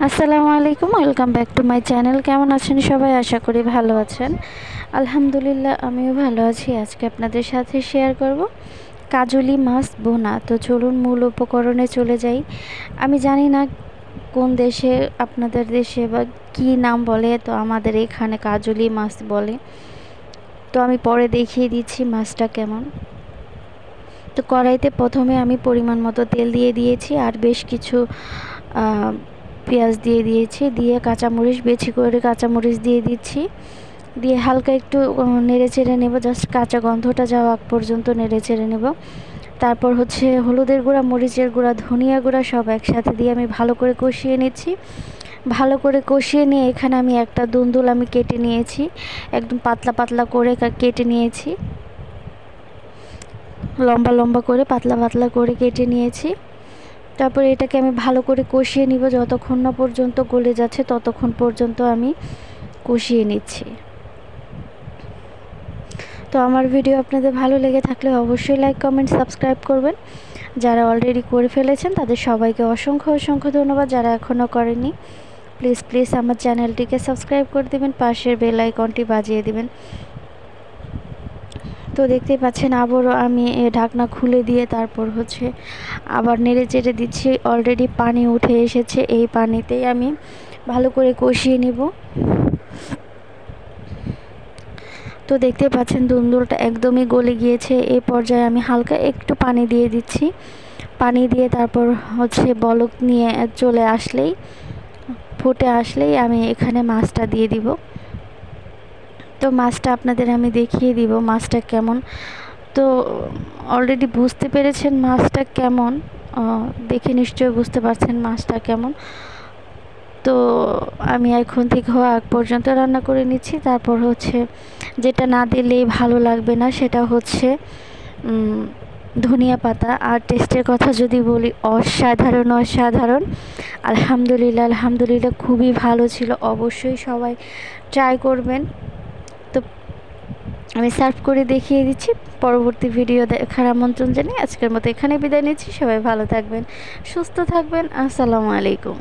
আসসালামু আলাইকুম, welcome back to my channel. কেমন আছেন সবাই? আশা করি ভালো আছেন। আলহামদুলিল্লাহ, আমিও ভালো আছি। আজকে আপনাদের সাথে শেয়ার করব কাজলি মাছ বোনা। তো চলুন মূল উপকরণে চলে যাই। আমি জানি না কোন দেশে, আপনাদের দেশে বা কী নাম বলে, তো আমাদের এখানে কাজলি মাছ বলে। তো আমি পরে দেখিয়ে দিচ্ছি মাছটা কেমন। তো কড়াইতে প্রথমে আমি পরিমাণ মতো তেল দিয়ে দিয়েছি, আর বেশ কিছু পেঁয়াজ দিয়ে দিয়েছি, দিয়ে কাঁচামরিচ বেশি করে কাঁচামরিচ দিয়ে দিচ্ছি, দিয়ে হালকা একটু নেড়ে চেড়ে নেব, জাস্ট কাঁচা গন্ধটা যাওয়া আগ পর্যন্ত নেড়ে চেড়ে নেব। তারপর হচ্ছে হলুদের গুঁড়া, মরিচের গুঁড়া, ধনিয়া গুঁড়া সব একসাথে দিয়ে আমি ভালো করে কষিয়ে নিচ্ছি। ভালো করে কষিয়ে নিয়ে এখানে আমি একটা দুন্দুল আমি কেটে নিয়েছি, একদম পাতলা পাতলা করে কেটে নিয়েছি, লম্বা লম্বা করে পাতলা পাতলা করে কেটে নিয়েছি। তারপর এটাকে আমি ভালো করে কষিয়ে নিব, যতক্ষণ না পর্যন্ত গলে যাচ্ছে ততক্ষণ পর্যন্ত আমি কষিয়ে নিচ্ছি। তো আমার ভিডিও আপনাদের ভালো লেগে থাকলে অবশ্যই লাইক, কমেন্ট, সাবস্ক্রাইব করবেন। যারা অলরেডি করে ফেলেছেন তাদের সবাইকে অসংখ্য অসংখ্য ধন্যবাদ। যারা এখনও করেনি প্লিজ প্লিজ আমার চ্যানেলটিকে সাবস্ক্রাইব করে দেবেন, পাশের বেল আইকনটি বাজিয়ে দেবেন। তো দেখতেই পাচ্ছেন আবারও আমি ঢাকনা খুলে দিয়ে তারপর হচ্ছে আবার নেড়ে চেড়ে দিচ্ছি। অলরেডি পানি উঠে এসেছে, এই পানিতেই আমি ভালো করে কষিয়ে নিব। তো দেখতে পাচ্ছেন দুন্দুলটা একদমই গলে গিয়েছে। এই পর্যায়ে আমি হালকা একটু পানি দিয়ে দিচ্ছি। পানি দিয়ে তারপর হচ্ছে বলক নিয়ে চলে আসলেই, ফুটে আসলেই আমি এখানে মাছটা দিয়ে দিব। তো মাছটা আপনাদের আমি দেখিয়ে দিব মাছটা কেমন। তো অলরেডি বুঝতে পেরেছেন মাছটা কেমন, দেখে নিশ্চয়ই বুঝতে পারছেন মাছটা কেমন। তো আমি এখন থেকে হওয়া আগ পর্যন্ত রান্না করে নিচ্ছি। তারপর হচ্ছে যেটা না দিলেই ভালো লাগবে না, সেটা হচ্ছে ধনিয়া পাতা। আর টেস্টের কথা যদি বলি, অসাধারণ অসাধারণ। আলহামদুলিল্লাহ আলহামদুলিল্লাহ, খুবই ভালো ছিল। অবশ্যই সবাই ট্রাই করবেন। তো আমি সার্ভ করে দেখিয়ে দিচ্ছি। পরবর্তী ভিডিও দেখার আমন্ত্রণ জানিয়ে আজকের মতো এখানে বিদায় নিচ্ছি। সবাই ভালো থাকবেন, সুস্থ থাকবেন। আসসালামু আলাইকুম।